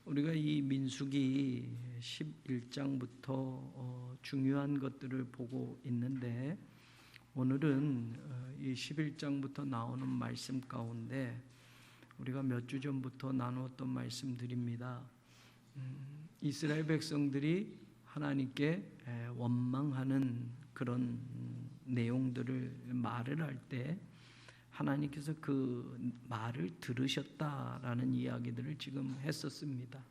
우리가 이 민수기 11장부터 중요한 것들을 보고 있는데 오늘은 이 11장부터 나오는 말씀 가운데 우리가 몇 주 전부터 나누었던 말씀들입니다. 이스라엘 백성들이 하나님께 원망하는 그런 내용들을 말을 할 때 하나님께서 그 말을 들으셨다라는 이야기들을 지금 했었습니다.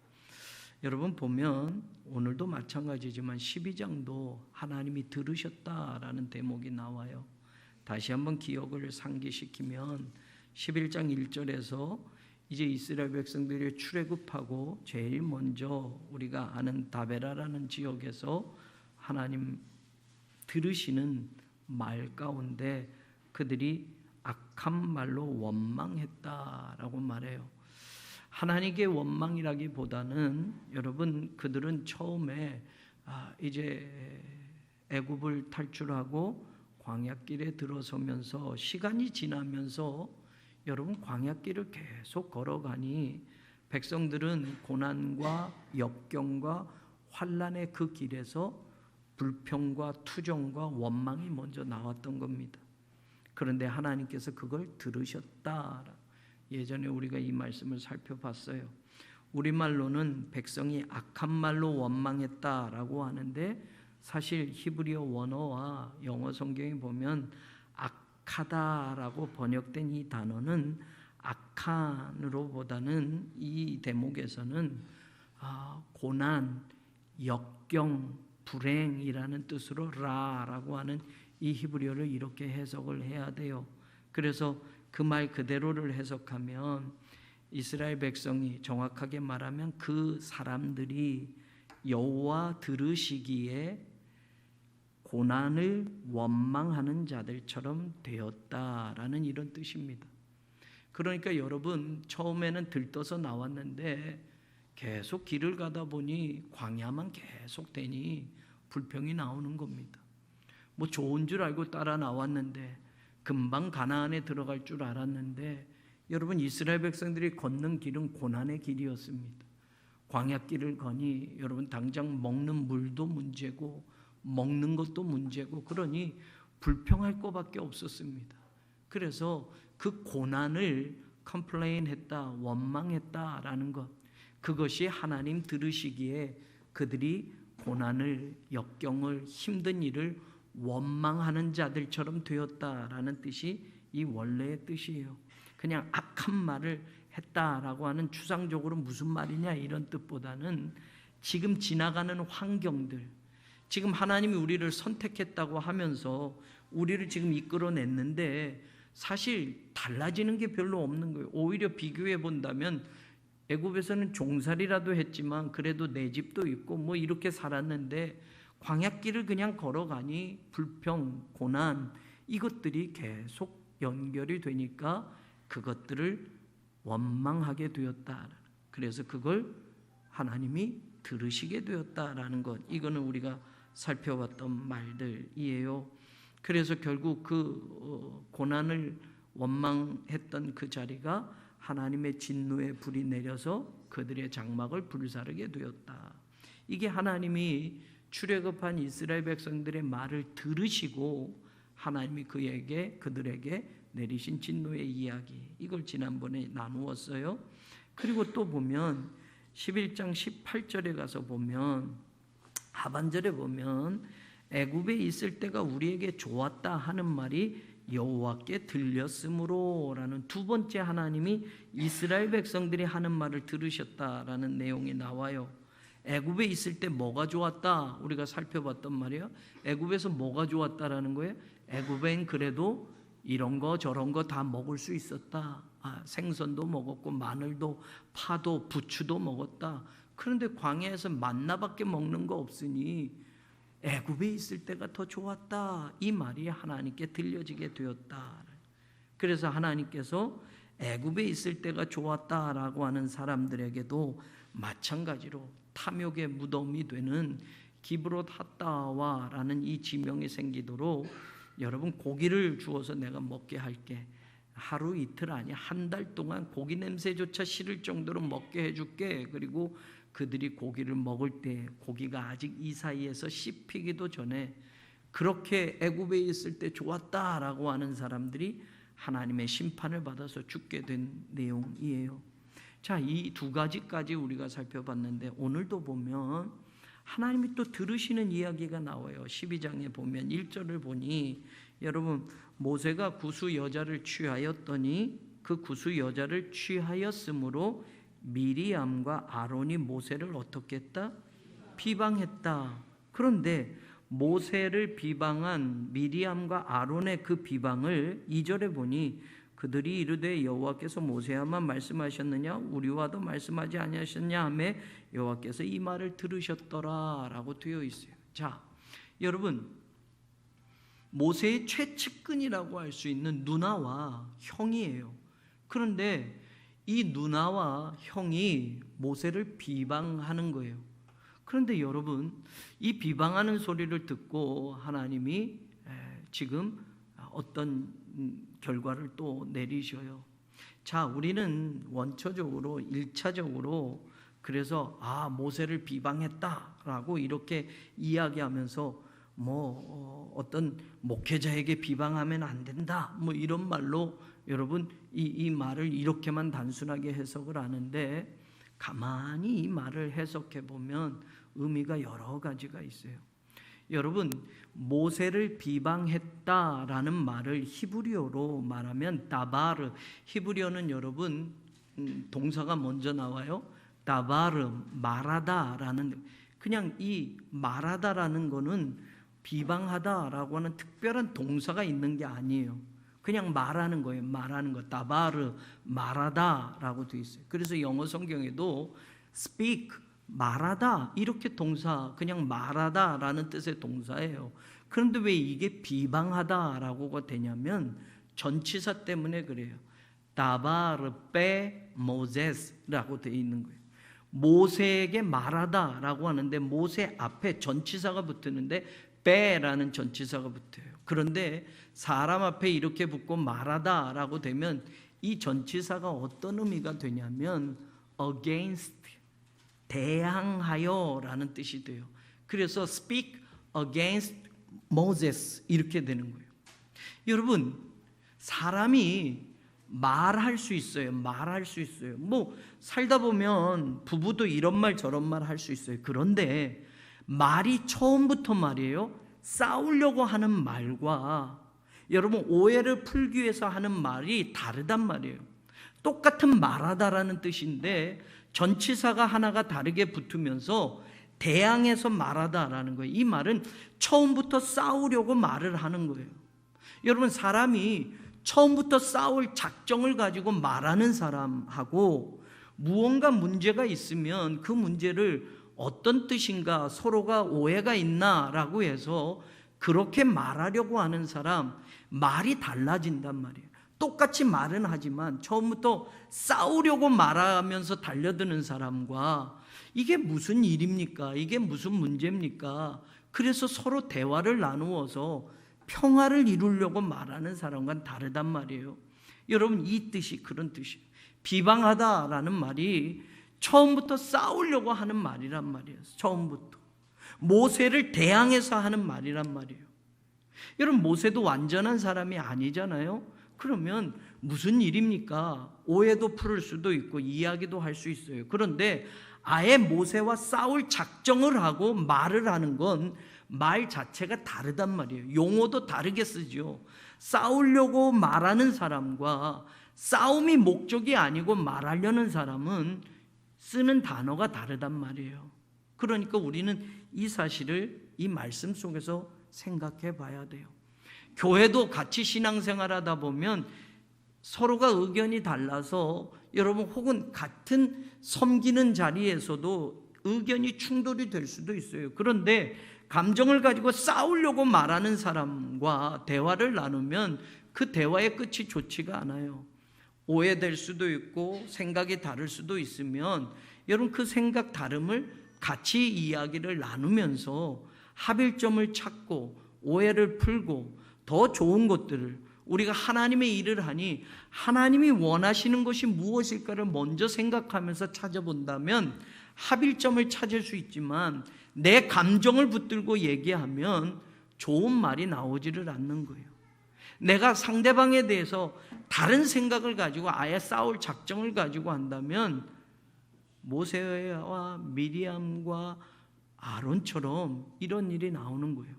여러분 보면 오늘도 마찬가지지만 12장도 하나님이 들으셨다라는 대목이 나와요. 다시 한번 기억을 상기시키면 11장 1절에서 이제 이스라엘 백성들이 출애굽하고 제일 먼저 우리가 아는 다베라라는 지역에서 하나님 들으시는 말 가운데 그들이 악한 말로 원망했다라고 말해요. 하나님께 원망이라기보다는 여러분 그들은 처음에 이제 애굽을 탈출하고 광야길에 들어서면서 시간이 지나면서 여러분 광야길을 계속 걸어가니 백성들은 고난과 역경과 환난의 그 길에서 불평과 투정과 원망이 먼저 나왔던 겁니다. 그런데 하나님께서 그걸 들으셨다. 예전에 우리가 이 말씀을 살펴봤어요. 우리말로는 백성이 악한 말로 원망했다라고 하는데 사실 히브리어 원어와 영어 성경에 보면 악하다라고 번역된 이 단어는 악한으로보다는 이 대목에서는 고난, 역경, 불행이라는 뜻으로 라라고 하는 이 히브리어를 이렇게 해석을 해야 돼요. 그래서 그 말 그대로를 해석하면 이스라엘 백성이 정확하게 말하면 그 사람들이 여호와 들으시기에 고난을 원망하는 자들처럼 되었다라는 이런 뜻입니다. 그러니까 여러분 처음에는 들떠서 나왔는데 계속 길을 가다 보니 광야만 계속 되니 불평이 나오는 겁니다. 뭐 좋은 줄 알고 따라 나왔는데 금방 가나안에 들어갈 줄 알았는데 여러분 이스라엘 백성들이 걷는 길은 고난의 길이었습니다. 광야길을 거니 여러분 당장 먹는 물도 문제고 먹는 것도 문제고 그러니 불평할 것밖에 없었습니다. 그래서 그 고난을 컴플레인했다, 원망했다라는 것, 그것이 하나님 들으시기에 그들이 고난을, 역경을, 힘든 일을 원망하는 자들처럼 되었다라는 뜻이 이 원래의 뜻이에요. 그냥 악한 말을 했다라고 하는 추상적으로 무슨 말이냐 이런 뜻보다는 지금 지나가는 환경들, 지금 하나님이 우리를 선택했다고 하면서 우리를 지금 이끌어냈는데 사실 달라지는 게 별로 없는 거예요. 오히려 비교해 본다면 애굽에서는 종살이라도 했지만 그래도 내 집도 있고 뭐 이렇게 살았는데 광야길을 그냥 걸어가니 불평, 고난 이것들이 계속 연결이 되니까 그것들을 원망하게 되었다. 그래서 그걸 하나님이 들으시게 되었다라는 것, 이거는 우리가 살펴봤던 말들이에요. 그래서 결국 그 고난을 원망했던 그 자리가 하나님의 진노의 불이 내려서 그들의 장막을 불사르게 되었다. 이게 하나님이 출애굽한 이스라엘 백성들의 말을 들으시고 하나님이 그들에게 내리신 진노의 이야기, 이걸 지난번에 나누었어요. 그리고 또 보면 11장 18절에 가서 보면 하반절에 보면 애굽에 있을 때가 우리에게 좋았다 하는 말이 여호와께 들렸으므로라는 두 번째 하나님이 이스라엘 백성들이 하는 말을 들으셨다라는 내용이 나와요. 애굽에 있을 때 뭐가 좋았다 우리가 살펴봤단 말이에요. 애굽에서 뭐가 좋았다라는 거예요? 애굽엔 그래도 이런 거 저런 거 다 먹을 수 있었다. 생선도 먹었고 마늘도 파도 부추도 먹었다. 그런데 광야에서 만나밖에 먹는 거 없으니 애굽에 있을 때가 더 좋았다. 이 말이 하나님께 들려지게 되었다. 그래서 하나님께서 애굽에 있을 때가 좋았다라고 하는 사람들에게도 마찬가지로 탐욕의 무덤이 되는 기브롯 핫다와라는 이 지명이 생기도록 여러분 고기를 주어서 내가 먹게 할게. 하루 이틀 아니 한 달 동안 고기 냄새조차 싫을 정도로 먹게 해줄게. 그리고 그들이 고기를 먹을 때 고기가 아직 이 사이에서 씹히기도 전에 그렇게 애굽에 있을 때 좋았다라고 하는 사람들이 하나님의 심판을 받아서 죽게 된 내용이에요. 자, 이 두 가지까지 우리가 살펴봤는데 오늘도 보면 하나님이 또 들으시는 이야기가 나와요. 12장에 보면 1절을 보니 여러분, 모세가 구수 여자를 취하였더니 그 구수 여자를 취하였으므로 미리암과 아론이 모세를 어떻게 했다? 비방했다. 그런데 모세를 비방한 미리암과 아론의 그 비방을 2절에 보니 그들이 이르되 여호와께서 모세와만 말씀하셨느냐 우리와도 말씀하지 아니하셨냐 하며 여호와께서 이 말을 들으셨더라라고 되어 있어요. 자, 여러분, 모세의 최측근이라고 할 수 있는 누나와 형이에요. 그런데 이 누나와 형이 모세를 비방하는 거예요. 그런데 여러분, 이 비방하는 소리를 듣고 하나님이 지금 어떤 결과를 또 내리셔요. 자, 우리는 원초적으로 1차적으로 그래서 모세를 비방했다라고 이렇게 이야기하면서 어떤 목회자에게 비방하면 안 된다 이런 말로 여러분 이 말을 이렇게만 단순하게 해석을 하는데 가만히 이 말을 해석해 보면 의미가 여러 가지가 있어요. 여러분, 모세를 비방했다라는 말을 히브리어로 말하면 다바르, 히브리어는 여러분 동사가 먼저 나와요. 다바르, 말하다라는, 그냥 이 말하다라는 거는 비방하다라고 하는 특별한 동사가 있는 게 아니에요. 그냥 말하는 거예요. 말하는 거. 다바르, 말하다라고 되어 있어요. 그래서 영어 성경에도 speak, 말하다 이렇게 동사, 그냥 말하다라는 뜻의 동사예요. 그런데 왜 이게 비방하다라고가 되냐면 전치사 때문에 그래요. 다바르 빼 모세스라고 되어 있는 거예요. 모세에게 말하다라고 하는데 모세 앞에 전치사가 붙는데 빼라는 전치사가 붙어요. 그런데 사람 앞에 이렇게 붙고 말하다라고 되면 이 전치사가 어떤 의미가 되냐면 against, 대항하여라는 뜻이 돼요. 그래서 speak against Moses 이렇게 되는 거예요. 여러분, 사람이 말할 수 있어요. 말할 수 있어요. 살다 보면 부부도 이런 말 저런 말 할 수 있어요. 그런데 말이 처음부터 말이에요. 싸우려고 하는 말과 여러분 오해를 풀기 위해서 하는 말이 다르단 말이에요. 똑같은 말하다라는 뜻인데 전치사가 하나가 다르게 붙으면서 대항해서 말하다라는 거예요. 이 말은 처음부터 싸우려고 말을 하는 거예요. 여러분, 사람이 처음부터 싸울 작정을 가지고 말하는 사람하고 무언가 문제가 있으면 그 문제를 어떤 뜻인가, 서로가 오해가 있나라고 해서 그렇게 말하려고 하는 사람, 말이 달라진단 말이에요. 똑같이 말은 하지만 처음부터 싸우려고 말하면서 달려드는 사람과 이게 무슨 일입니까? 이게 무슨 문제입니까? 그래서 서로 대화를 나누어서 평화를 이루려고 말하는 사람과는 다르단 말이에요. 여러분, 이 뜻이 그런 뜻이에요. 비방하다라는 말이 처음부터 싸우려고 하는 말이란 말이에요. 처음부터 모세를 대항해서 하는 말이란 말이에요. 여러분, 모세도 완전한 사람이 아니잖아요. 그러면 무슨 일입니까? 오해도 풀을 수도 있고 이야기도 할 수 있어요. 그런데 아예 모세와 싸울 작정을 하고 말을 하는 건 말 자체가 다르단 말이에요. 용어도 다르게 쓰죠. 싸우려고 말하는 사람과 싸움이 목적이 아니고 말하려는 사람은 쓰는 단어가 다르단 말이에요. 그러니까 우리는 이 사실을 이 말씀 속에서 생각해 봐야 돼요. 교회도 같이 신앙생활하다 보면 서로가 의견이 달라서 여러분 혹은 같은 섬기는 자리에서도 의견이 충돌이 될 수도 있어요. 그런데 감정을 가지고 싸우려고 말하는 사람과 대화를 나누면 그 대화의 끝이 좋지가 않아요. 오해될 수도 있고 생각이 다를 수도 있으면 여러분 그 생각 다름을 같이 이야기를 나누면서 합일점을 찾고 오해를 풀고 더 좋은 것들을 우리가 하나님의 일을 하니 하나님이 원하시는 것이 무엇일까를 먼저 생각하면서 찾아본다면 합일점을 찾을 수 있지만 내 감정을 붙들고 얘기하면 좋은 말이 나오지를 않는 거예요. 내가 상대방에 대해서 다른 생각을 가지고 아예 싸울 작정을 가지고 한다면 모세와 미리암과 아론처럼 이런 일이 나오는 거예요.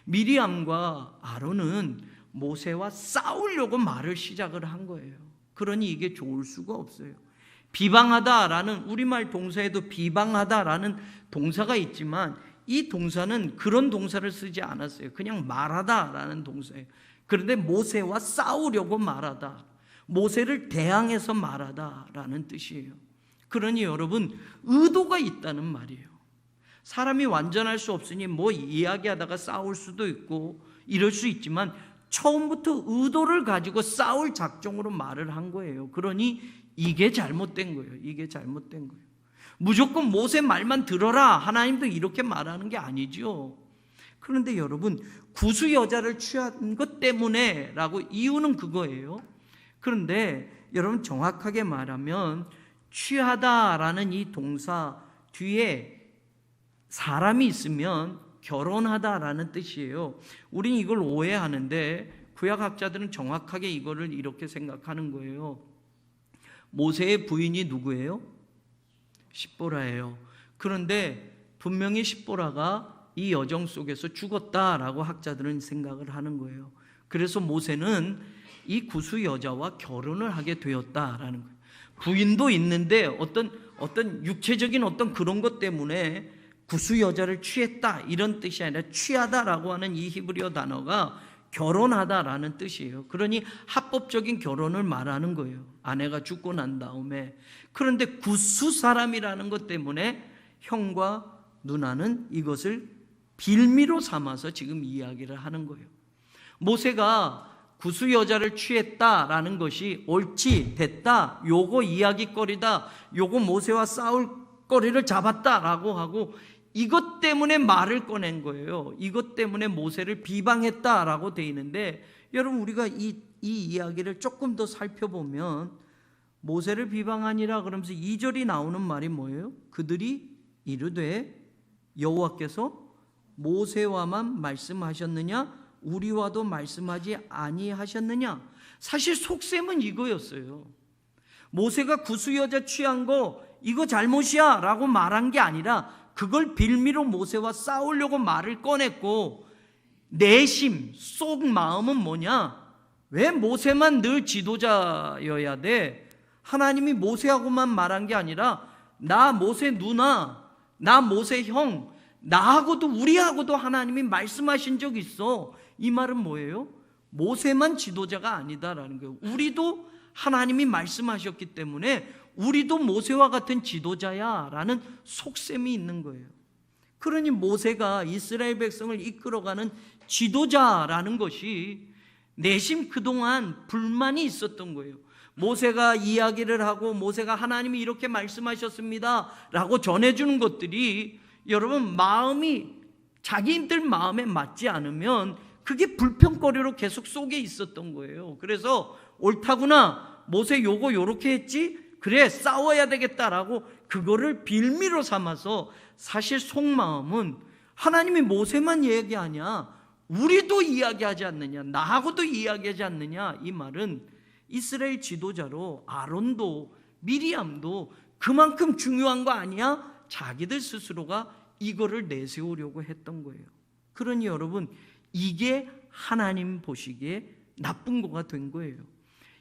미리암과 아론은 모세와 싸우려고 말을 시작을 한 거예요. 그러니 이게 좋을 수가 없어요. 비방하다라는 우리말 동사에도 비방하다라는 동사가 있지만 이 동사는 그런 동사를 쓰지 않았어요. 그냥 말하다라는 동사예요. 그런데 모세와 싸우려고 말하다, 모세를 대항해서 말하다라는 뜻이에요. 그러니 여러분, 의도가 있다는 말이에요. 사람이 완전할 수 없으니 뭐 이야기하다가 싸울 수도 있고 이럴 수 있지만 처음부터 의도를 가지고 싸울 작정으로 말을 한 거예요. 그러니 이게 잘못된 거예요. 이게 잘못된 거예요. 무조건 모세 말만 들어라, 하나님도 이렇게 말하는 게 아니죠. 그런데 여러분, 구수 여자를 취한 것 때문에 라고 이유는 그거예요. 그런데 여러분, 정확하게 말하면 취하다라는 이 동사 뒤에 사람이 있으면 결혼하다라는 뜻이에요. 우린 이걸 오해하는데 구약학자들은 정확하게 이거를 이렇게 생각하는 거예요. 모세의 부인이 누구예요? 십보라예요. 그런데 분명히 십보라가 이 여정 속에서 죽었다라고 학자들은 생각을 하는 거예요. 그래서 모세는 이 구수 여자와 결혼을 하게 되었다라는 거예요. 부인도 있는데 어떤 육체적인 어떤 그런 것 때문에 구수 여자를 취했다 이런 뜻이 아니라 취하다라고 하는 이 히브리어 단어가 결혼하다라는 뜻이에요. 그러니 합법적인 결혼을 말하는 거예요. 아내가 죽고 난 다음에. 그런데 구수 사람이라는 것 때문에 형과 누나는 이것을 빌미로 삼아서 지금 이야기를 하는 거예요. 모세가 구수 여자를 취했다라는 것이 옳지, 됐다, 요거 이야기거리다, 요거 모세와 싸울 거리를 잡았다라고 하고 이것 때문에 말을 꺼낸 거예요. 이것 때문에 모세를 비방했다라고 돼 있는데 여러분, 우리가 이 이야기를 조금 더 살펴보면 모세를 비방하니라 그러면서 2절이 나오는 말이 뭐예요? 그들이 이르되 여호와께서 모세와만 말씀하셨느냐? 우리와도 말씀하지 아니하셨느냐? 사실 속셈은 이거였어요. 모세가 구수 여자 취한 거 이거 잘못이야 라고 말한 게 아니라 그걸 빌미로 모세와 싸우려고 말을 꺼냈고, 내심 속 마음은 뭐냐? 왜 모세만 늘 지도자여야 돼? 하나님이 모세하고만 말한 게 아니라 나 모세 누나, 나 모세 형, 나하고도 우리하고도 하나님이 말씀하신 적 있어. 이 말은 뭐예요? 모세만 지도자가 아니다라는 거예요. 우리도 하나님이 말씀하셨기 때문에 우리도 모세와 같은 지도자야 라는 속셈이 있는 거예요. 그러니 모세가 이스라엘 백성을 이끌어가는 지도자라는 것이 내심 그동안 불만이 있었던 거예요. 모세가 이야기를 하고 모세가 하나님이 이렇게 말씀하셨습니다 라고 전해주는 것들이 여러분 마음이 자기들 마음에 맞지 않으면 그게 불평거리로 계속 속에 있었던 거예요. 그래서 옳다구나, 모세 요거 요렇게 했지, 그래 싸워야 되겠다라고 그거를 빌미로 삼아서 사실 속마음은 하나님이 모세만 얘기하냐, 우리도 이야기하지 않느냐, 나하고도 이야기하지 않느냐. 이 말은 이스라엘 지도자로 아론도 미리암도 그만큼 중요한 거 아니야? 자기들 스스로가 이거를 내세우려고 했던 거예요. 그러니 여러분, 이게 하나님 보시기에 나쁜 거가 된 거예요.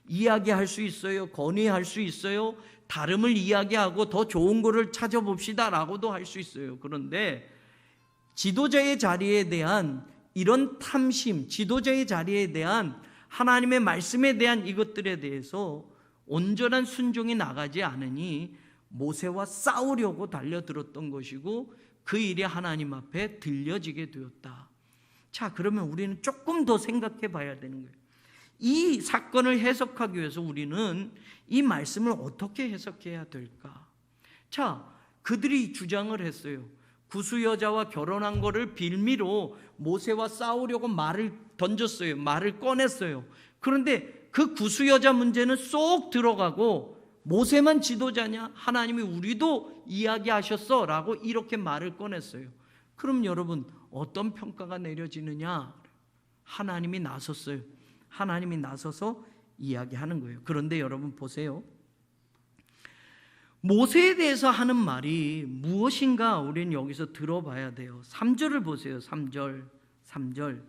이야기할 수 있어요. 건의할 수 있어요. 다름을 이야기하고 더 좋은 거를 찾아봅시다 라고도 할 수 있어요. 그런데 지도자의 자리에 대한 이런 탐심, 지도자의 자리에 대한 하나님의 말씀에 대한 이것들에 대해서 온전한 순종이 나가지 않으니 모세와 싸우려고 달려들었던 것이고 그 일이 하나님 앞에 들려지게 되었다. 자, 그러면 우리는 조금 더 생각해 봐야 되는 거예요. 이 사건을 해석하기 위해서 우리는 이 말씀을 어떻게 해석해야 될까? 자, 그들이 주장을 했어요. 구수 여자와 결혼한 거를 빌미로 모세와 싸우려고 말을 던졌어요. 말을 꺼냈어요. 그런데 그 구수 여자 문제는 쏙 들어가고 모세만 지도자냐? 하나님이 우리도 이야기하셨어 라고 이렇게 말을 꺼냈어요. 그럼 여러분 어떤 평가가 내려지느냐? 하나님이 나섰어요. 하나님이 나서서 이야기하는 거예요. 그런데 여러분 보세요. 모세에 대해서 하는 말이 무엇인가 우리는 여기서 들어봐야 돼요. 3절을 보세요. 3절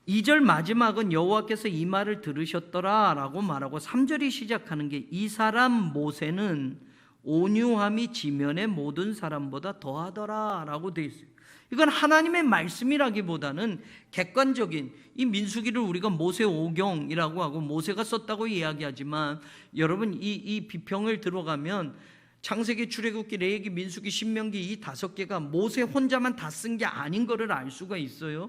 2절 마지막은 여호와께서 이 말을 들으셨더라 라고 말하고 3절이 시작하는 게 이 사람 모세는 온유함이 지면의 모든 사람보다 더하더라 라고 되어 있어요. 이건 하나님의 말씀이라기보다는 객관적인, 이 민수기를 우리가 모세 오경이라고 하고 모세가 썼다고 이야기하지만 여러분 이 비평을 들어가면 창세기, 출애굽기, 레위기, 민수기, 신명기 이 5개가 모세 혼자만 다 쓴 게 아닌 거를 알 수가 있어요.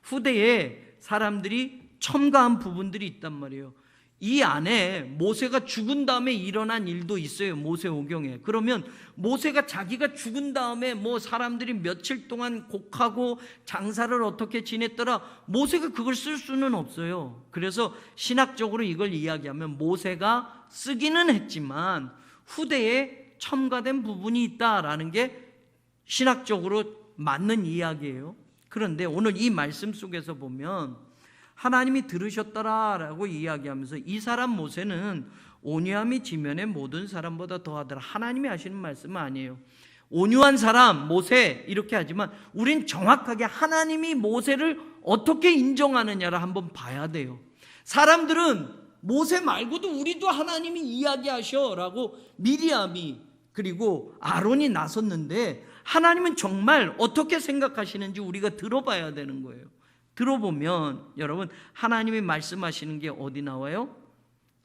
후대에 사람들이 첨가한 부분들이 있단 말이에요. 이 안에 모세가 죽은 다음에 일어난 일도 있어요. 모세 오경에. 그러면 모세가 자기가 죽은 다음에 뭐 사람들이 며칠 동안 곡하고 장사를 어떻게 지냈더라, 모세가 그걸 쓸 수는 없어요. 그래서 신학적으로 이걸 이야기하면 모세가 쓰기는 했지만 후대에 첨가된 부분이 있다라는 게 신학적으로 맞는 이야기예요. 그런데 오늘 이 말씀 속에서 보면 하나님이 들으셨더라라고 이야기하면서 이 사람 모세는 온유함이 지면의 모든 사람보다 더하더라. 하나님이 하시는 말씀은 아니에요. 온유한 사람 모세 이렇게 하지만 우린 정확하게 하나님이 모세를 어떻게 인정하느냐를 한번 봐야 돼요. 사람들은 모세 말고도 우리도 하나님이 이야기하셔라고 미리암이 그리고 아론이 나섰는데 하나님은 정말 어떻게 생각하시는지 우리가 들어봐야 되는 거예요. 들어보면 여러분 하나님이 말씀하시는 게 어디 나와요?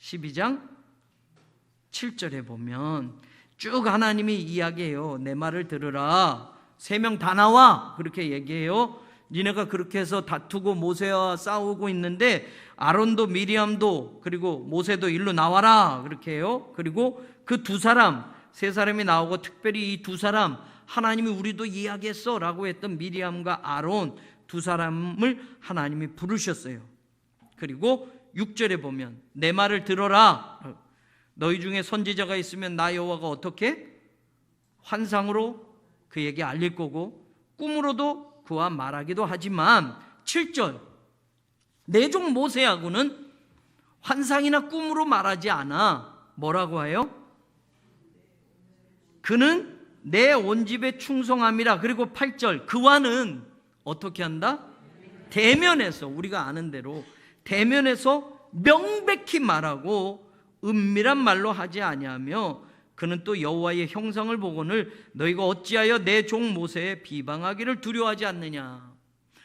12장 7절에 보면 쭉 하나님이 이야기해요. 내 말을 들으라. 3명 다 나와. 그렇게 얘기해요. 니네가 그렇게 해서 다투고 모세와 싸우고 있는데 아론도 미리암도 그리고 모세도 일로 나와라. 그렇게 해요. 그리고 그 2사람, 3사람이 나오고 특별히 이 2사람 하나님이 우리도 이야기했어 라고 했던 미리암과 아론 2사람을 하나님이 부르셨어요. 그리고 6절에 보면 내 말을 들어라. 너희 중에 선지자가 있으면 나 여호와가 어떻게? 환상으로 그에게 알릴 거고 꿈으로도 그와 말하기도 하지만 7절 내 종 모세하고는 환상이나 꿈으로 말하지 않아. 뭐라고 해요? 그는 내 온 집에 충성함이라. 그리고 8절 그와는 어떻게 한다? 대면에서 우리가 아는 대로 대면에서 명백히 말하고 은밀한 말로 하지 아니하며 그는 또 여호와의 형상을 보거늘 너희가 어찌하여 내 종 모세의 비방하기를 두려워하지 않느냐.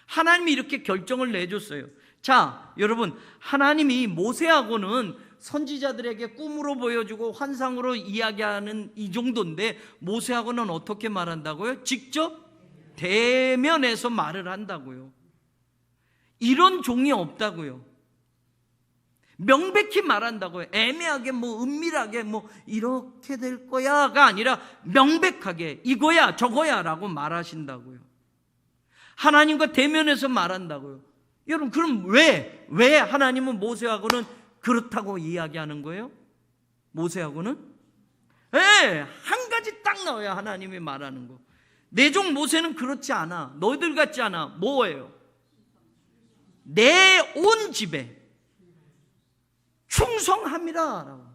하나님이 이렇게 결정을 내줬어요. 자 여러분 하나님이 모세하고는 선지자들에게 꿈으로 보여주고 환상으로 이야기하는 이 정도인데 모세하고는 어떻게 말한다고요? 직접 대면에서 말을 한다고요. 이런 종이 없다고요. 명백히 말한다고요. 애매하게 뭐 은밀하게 뭐 이렇게 될 거야가 아니라 명백하게 이거야 저거야 라고 말하신다고요. 하나님과 대면에서 말한다고요. 여러분 그럼 왜 하나님은 모세하고는 그렇다고 이야기하는 거예요? 모세하고는? 한 가지 딱 나와요. 하나님이 말하는 거. 내 종 모세는 그렇지 않아. 너희들 같지 않아. 뭐예요? 내 온 집에 충성함이라 라고.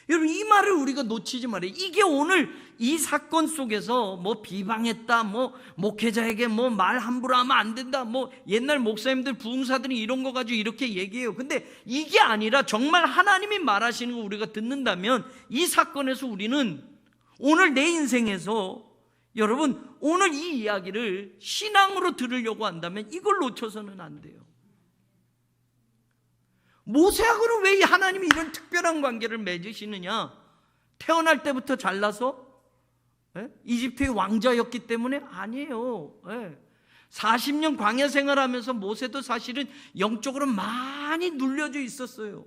여러분 이 말을 우리가 놓치지 말아요. 이게 오늘 이 사건 속에서 뭐 비방했다, 뭐 목회자에게 뭐 말 함부로 하면 안 된다, 뭐 옛날 목사님들 부흥사들이 이런 거 가지고 이렇게 얘기해요. 근데 이게 아니라 정말 하나님이 말하시는 거 우리가 듣는다면 이 사건에서 우리는 오늘 내 인생에서 여러분 오늘 이 이야기를 신앙으로 들으려고 한다면 이걸 놓쳐서는 안 돼요. 모세하고는 왜 하나님이 이런 특별한 관계를 맺으시느냐? 태어날 때부터 잘나서 이집트의 왕자였기 때문에? 아니에요. 40년 광야 생활하면서 모세도 사실은 영적으로 많이 눌려져 있었어요.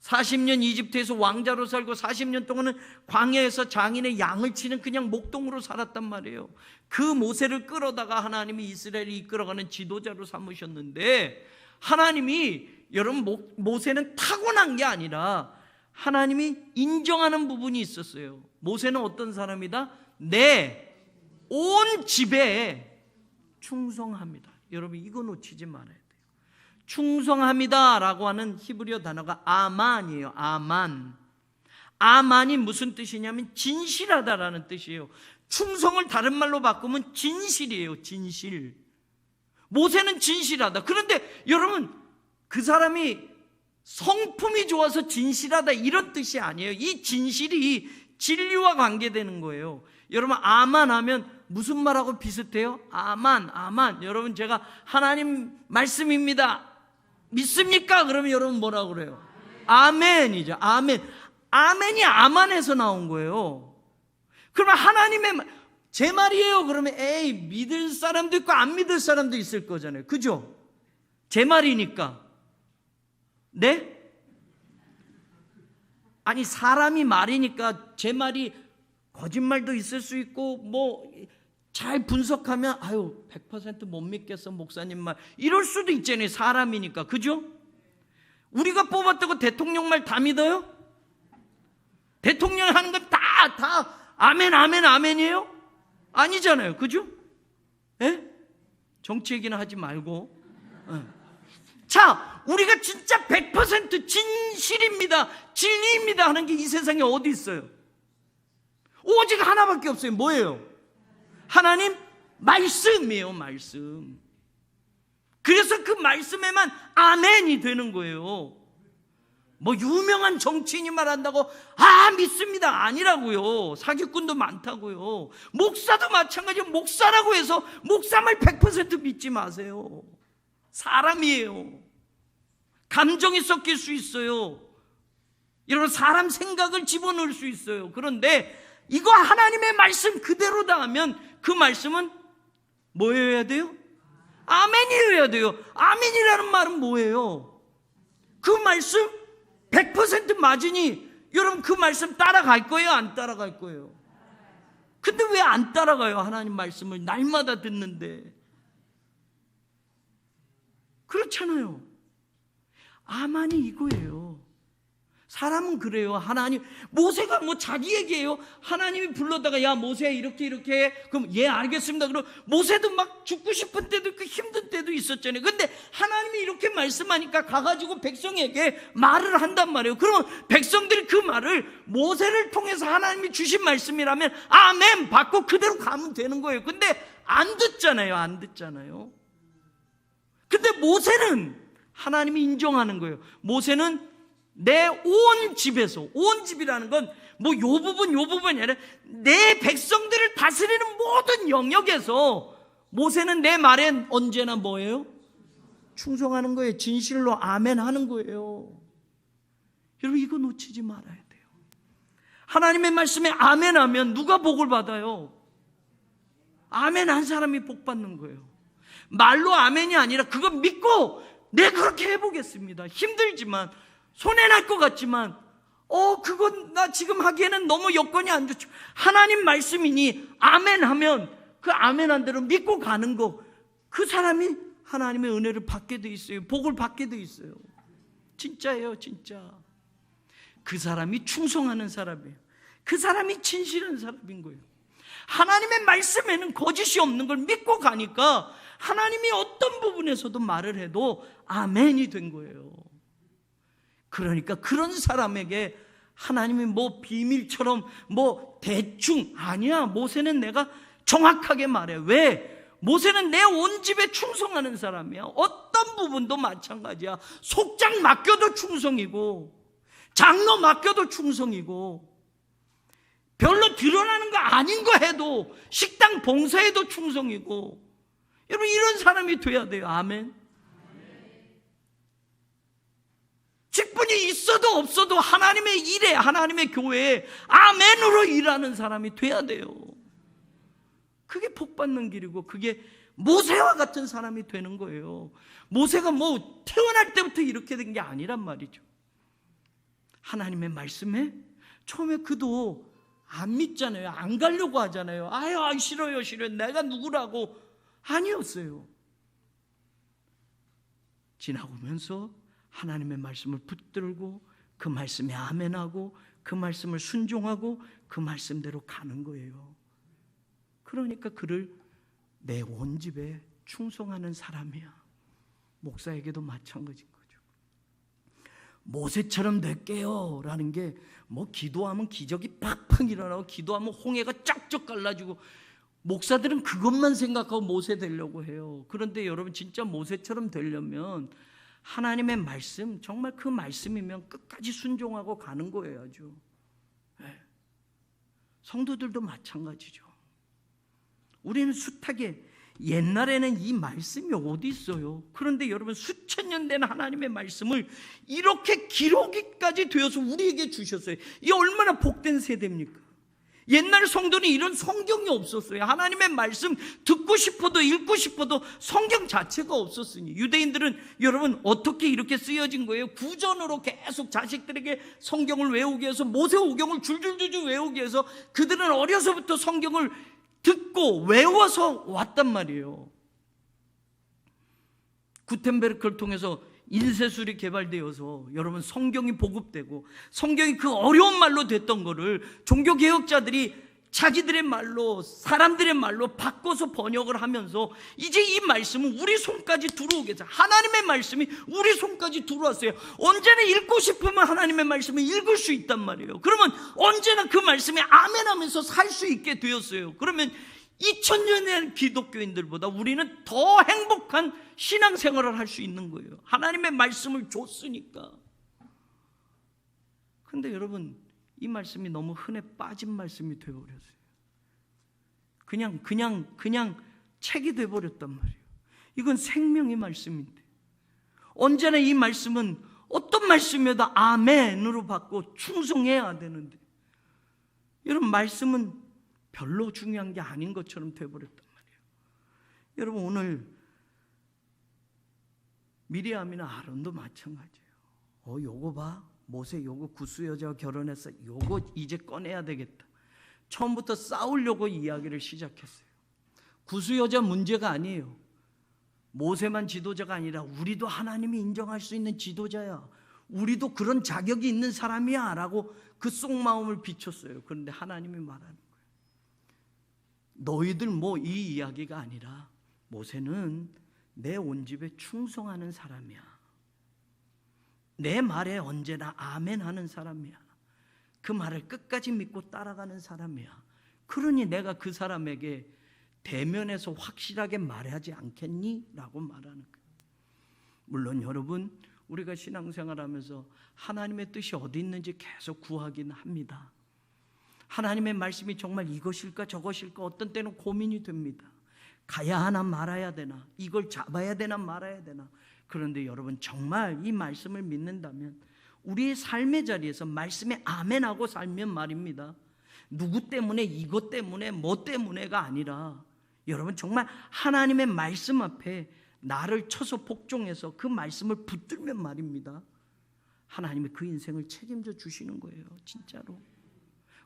40년 이집트에서 왕자로 살고 40년 동안은 광야에서 장인의 양을 치는 그냥 목동으로 살았단 말이에요. 그 모세를 끌어다가 하나님이 이스라엘을 이끌어가는 지도자로 삼으셨는데, 하나님이, 여러분, 모세는 타고난 게 아니라 하나님이 인정하는 부분이 있었어요. 모세는 어떤 사람이다? 내 온 집에 충성합니다. 여러분, 이거 놓치지 말아야 돼요. 충성합니다 라고 하는 히브리어 단어가 아만이에요. 아만. 아만이 무슨 뜻이냐면 진실하다라는 뜻이에요. 충성을 다른 말로 바꾸면 진실이에요. 진실. 모세는 진실하다. 그런데 여러분, 그 사람이 성품이 좋아서 진실하다 이런 뜻이 아니에요. 이 진실이 진리와 관계되는 거예요. 여러분, 아만 하면 무슨 말하고 비슷해요? 아만. 여러분, 제가 하나님 말씀입니다, 믿습니까? 그러면 여러분 뭐라고 그래요? 아멘이죠. 아멘. 아멘이 아만에서 나온 거예요. 그러면 하나님의 제 말이에요 그러면 에이, 믿을 사람도 있고 안 믿을 사람도 있을 거잖아요. 그죠? 제 말이니까. 네? 아니, 사람이 말이니까 제 말이 거짓말도 있을 수 있고, 뭐 잘 분석하면 아유 100% 못 믿겠어 목사님 말, 이럴 수도 있잖아요. 사람이니까. 그죠? 우리가 뽑았다고 대통령 말 다 믿어요? 대통령 하는 건 다 아멘 아멘 아멘이에요? 아니잖아요. 그죠? 예? 정치 얘기는 하지 말고. 자, 우리가 진짜 100% 진실입니다, 진리입니다 하는 게 이 세상에 어디 있어요? 오직 하나밖에 없어요. 뭐예요? 하나님 말씀이에요. 말씀. 그래서 그 말씀에만 아멘이 되는 거예요. 뭐 유명한 정치인이 말한다고 믿습니다 아니라고요. 사기꾼도 많다고요. 목사도 마찬가지로 목사라고 해서 목사 말 100% 믿지 마세요. 사람이에요. 감정이 섞일 수 있어요. 이런 사람 생각을 집어넣을 수 있어요. 그런데 이거 하나님의 말씀 그대로다 하면 그 말씀은 뭐여야 돼요? 아멘이어야 돼요. 아멘이라는 말은 뭐예요? 그 말씀 100% 맞으니 여러분 그 말씀 따라갈 거예요? 안 따라갈 거예요? 근데 왜 안 따라가요? 하나님 말씀을 날마다 듣는데. 그렇잖아요. 아만이 이거예요. 사람은 그래요. 하나님, 모세가 뭐 자기 얘기예요. 하나님이 불러다가 야 모세야 이렇게 해. 그럼 예 알겠습니다. 그럼 모세도 막 죽고 싶은 때도 있고 힘든 때도 있었잖아요. 근데 하나님이 이렇게 말씀하니까 가가지고 백성에게 말을 한단 말이에요. 그러면 백성들이 그 말을 모세를 통해서 하나님이 주신 말씀이라면 아멘 받고 그대로 가면 되는 거예요. 근데 안 듣잖아요. 안 듣잖아요. 근데 모세는 하나님이 인정하는 거예요. 모세는 내 온 집에서, 온 집이라는 건 뭐 요 부분이 아니라 내 백성들을 다스리는 모든 영역에서 모세는 내 말엔 언제나 뭐예요? 충성하는 거예요. 진실로 아멘 하는 거예요. 여러분 이거 놓치지 말아야 돼요. 하나님의 말씀에 아멘 하면 누가 복을 받아요? 아멘 한 사람이 복 받는 거예요. 말로 아멘이 아니라 그거 믿고 내 그렇게 해보겠습니다. 힘들지만 손해날 것 같지만 그건 나 지금 하기에는 너무 여건이 안 좋죠. 하나님 말씀이니 아멘 하면 그 아멘 한 대로 믿고 가는 거, 그 사람이 하나님의 은혜를 받게 돼 있어요. 복을 받게 돼 있어요. 진짜예요. 진짜. 그 사람이 충성하는 사람이에요. 그 사람이 진실한 사람인 거예요. 하나님의 말씀에는 거짓이 없는 걸 믿고 가니까 하나님이 어떤 부분에서도 말을 해도 아멘이 된 거예요. 그러니까 그런 사람에게 하나님이 뭐 비밀처럼 뭐 대충 아니야. 모세는 내가 정확하게 말해. 왜? 모세는 내 온 집에 충성하는 사람이야. 어떤 부분도 마찬가지야. 속장 맡겨도 충성이고 장로 맡겨도 충성이고 별로 드러나는 거 아닌 거 해도 식당 봉사해도 충성이고. 여러분 이런 사람이 돼야 돼요. 아멘. 직분이 있어도 없어도 하나님의 일에, 하나님의 교회에 아멘으로 일하는 사람이 돼야 돼요. 그게 복 받는 길이고 그게 모세와 같은 사람이 되는 거예요. 모세가 뭐 태어날 때부터 이렇게 된 게 아니란 말이죠. 하나님의 말씀에? 처음에 그도 안 믿잖아요. 안 가려고 하잖아요. 아유, 싫어요, 싫어요. 내가 누구라고. 아니었어요. 지나오면서 하나님의 말씀을 붙들고 그 말씀에 아멘하고 그 말씀을 순종하고 그 말씀대로 가는 거예요. 그러니까 그를 내 온 집에 충성하는 사람이야. 목사에게도 마찬가지인 거죠. 모세처럼 될게요 라는 게 뭐 기도하면 기적이 팍팍 일어나고 기도하면 홍해가 쫙쫙 갈라지고 목사들은 그것만 생각하고 모세 되려고 해요. 그런데 여러분 진짜 모세처럼 되려면 하나님의 말씀, 정말 그 말씀이면 끝까지 순종하고 가는 거예요. 아주. 네. 성도들도 마찬가지죠. 우리는 숱하게 옛날에는 이 말씀이 어디 있어요? 그런데 여러분 수천 년 된 하나님의 말씀을 이렇게 기록이까지 되어서 우리에게 주셨어요. 이 얼마나 복된 세대입니까? 옛날 성도는 이런 성경이 없었어요. 하나님의 말씀 듣고 싶어도 읽고 싶어도 성경 자체가 없었으니 유대인들은 여러분 어떻게 이렇게 쓰여진 거예요? 구전으로 계속 자식들에게 성경을 외우게 해서 모세오경을 줄줄줄줄 외우게 해서 그들은 어려서부터 성경을 듣고 외워서 왔단 말이에요. 구텐베르크를 통해서 인쇄술이 개발되어서 여러분 성경이 보급되고 성경이 그 어려운 말로 됐던 거를 종교개혁자들이 자기들의 말로 사람들의 말로 바꿔서 번역을 하면서 이제 이 말씀은 우리 손까지 들어오게 해서 하나님의 말씀이 우리 손까지 들어왔어요. 언제나 읽고 싶으면 하나님의 말씀을 읽을 수 있단 말이에요. 그러면 언제나 그 말씀에 아멘하면서 살 수 있게 되었어요. 그러면 2000년의 기독교인들보다 우리는 더 행복한 신앙생활을 할 수 있는 거예요. 하나님의 말씀을 줬으니까. 그런데 여러분 이 말씀이 너무 흔해 빠진 말씀이 되어버렸어요. 그냥 책이 되어버렸단 말이에요. 이건 생명의 말씀인데 언제나 이 말씀은 어떤 말씀이어도 아멘으로 받고 충성해야 되는데 여러분 말씀은 별로 중요한 게 아닌 것처럼 되어버렸단 말이에요. 여러분 오늘 미리암이나 아론도 마찬가지예요. 요거 봐. 모세 요거 구스 여자와 결혼했어. 요거 이제 꺼내야 되겠다. 처음부터 싸우려고 이야기를 시작했어요. 구스 여자 문제가 아니에요. 모세만 지도자가 아니라 우리도 하나님이 인정할 수 있는 지도자야. 우리도 그런 자격이 있는 사람이야 라고 그 속마음을 비췄어요. 그런데 하나님이 말하는 거예요. 너희들 뭐 이 이야기가 아니라 모세는 내 온 집에 충성하는 사람이야. 내 말에 언제나 아멘하는 사람이야. 그 말을 끝까지 믿고 따라가는 사람이야. 그러니 내가 그 사람에게 대면해서 확실하게 말하지 않겠니? 라고 말하는 거예요. 물론 여러분 우리가 신앙생활하면서 하나님의 뜻이 어디 있는지 계속 구하긴 합니다. 하나님의 말씀이 정말 이것일까 저것일까 어떤 때는 고민이 됩니다. 가야 하나 말아야 되나, 이걸 잡아야 되나 말아야 되나. 그런데 여러분 정말 이 말씀을 믿는다면 우리의 삶의 자리에서 말씀에 아멘하고 살면 말입니다. 누구 때문에 이것 때문에 뭐 때문에가 아니라 여러분 정말 하나님의 말씀 앞에 나를 쳐서 복종해서 그 말씀을 붙들면 말입니다. 하나님이 그 인생을 책임져 주시는 거예요. 진짜로.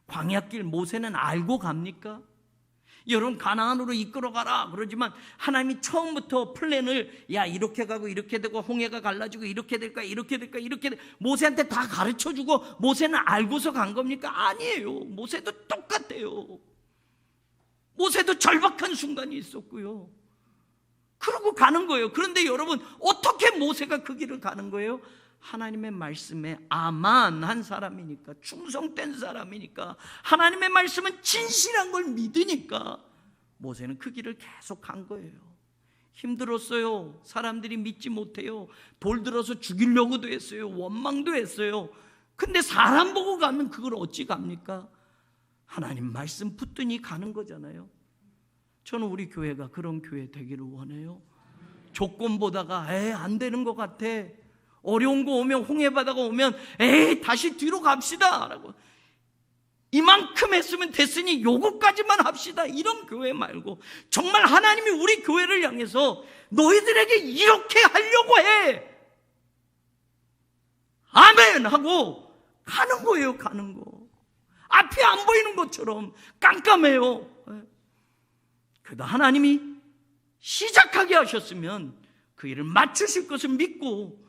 광야길 모세는 알고 갑니까? 여러분 가나안으로 이끌어가라 그러지만 하나님이 처음부터 플랜을 야 이렇게 가고 이렇게 되고 홍해가 갈라지고 이렇게 될까 이렇게 될까 이렇게 모세한테 다 가르쳐주고 모세는 알고서 간 겁니까? 아니에요. 모세도 똑같아요. 모세도 절박한 순간이 있었고요. 그러고 가는 거예요. 그런데 여러분 어떻게 모세가 그 길을 가는 거예요? 하나님의 말씀에 아만한 사람이니까, 충성된 사람이니까, 하나님의 말씀은 진실한 걸 믿으니까 모세는 그 길을 계속 간 거예요. 힘들었어요. 사람들이 믿지 못해요. 돌 들어서 죽이려고도 했어요. 원망도 했어요. 근데 사람 보고 가면 그걸 어찌 갑니까? 하나님 말씀 붙더니 가는 거잖아요. 저는 우리 교회가 그런 교회 되기를 원해요. 조건 보다가 안 되는 것 같아, 어려운 거 오면, 홍해바다가 오면 다시 뒤로 갑시다 라고, 이만큼 했으면 됐으니 요거까지만 합시다, 이런 교회 말고 정말 하나님이 우리 교회를 향해서 너희들에게 이렇게 하려고 해, 아멘 하고 가는 거예요. 가는 거. 앞이 안 보이는 것처럼 깜깜해요. 그러다 하나님이 시작하게 하셨으면 그 일을 맞추실 것을 믿고,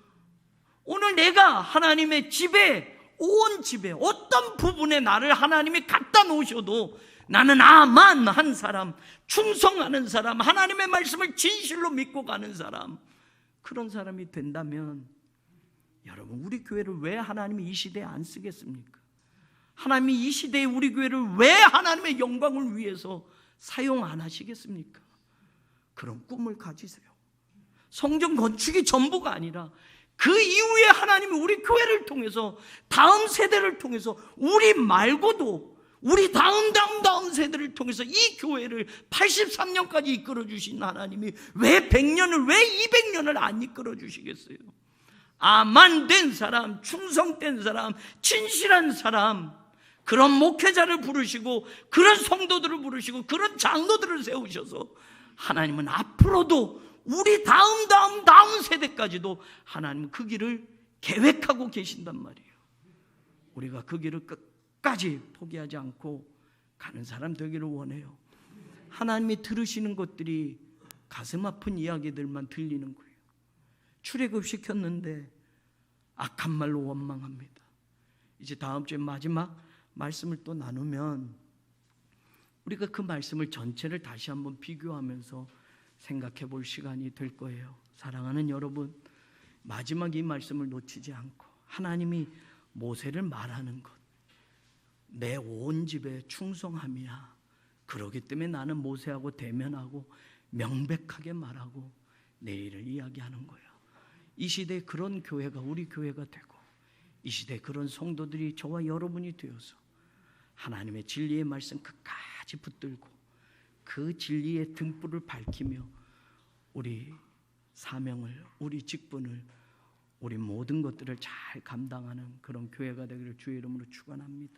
오늘 내가 하나님의 집에, 온 집에 어떤 부분에 나를 하나님이 갖다 놓으셔도 나는 아만한 사람, 충성하는 사람, 하나님의 말씀을 진실로 믿고 가는 사람, 그런 사람이 된다면, 여러분, 우리 교회를 왜 하나님이 이 시대에 안 쓰겠습니까? 하나님이 이 시대에 우리 교회를 왜 하나님의 영광을 위해서 사용 안 하시겠습니까? 그런 꿈을 가지세요. 성전 건축이 전부가 아니라 그 이후에 하나님이 우리 교회를 통해서, 다음 세대를 통해서, 우리 말고도 우리 다음 세대를 통해서 이 교회를 83년까지 이끌어 주신 하나님이 왜 100년을, 왜 200년을 안 이끌어 주시겠어요? 아만된 사람, 충성된 사람, 진실한 사람, 그런 목회자를 부르시고, 그런 성도들을 부르시고, 그런 장로들을 세우셔서 하나님은 앞으로도 우리 다음 세대까지도 하나님은 그 길을 계획하고 계신단 말이에요. 우리가 그 길을 끝까지 포기하지 않고 가는 사람 되기를 원해요. 하나님이 들으시는 것들이 가슴 아픈 이야기들만 들리는 거예요. 출애굽시켰는데 악한 말로 원망합니다. 이제 다음 주에 마지막 말씀을 또 나누면 우리가 그 말씀을 전체를 다시 한번 비교하면서 생각해 볼 시간이 될 거예요. 사랑하는 여러분, 마지막 이 말씀을 놓치지 않고 하나님이 모세를 말하는 것, 내 온 집에 충성함이야. 그러기 때문에 나는 모세하고 대면하고 명백하게 말하고 내 일을 이야기하는 거야. 이 시대에 그런 교회가 우리 교회가 되고, 이 시대에 그런 성도들이 저와 여러분이 되어서 하나님의 진리의 말씀 끝까지 붙들고 그 진리의 등불을 밝히며 우리 사명을, 우리 직분을, 우리 모든 것들을 잘 감당하는 그런 교회가 되기를 주의 이름으로 축원합니다.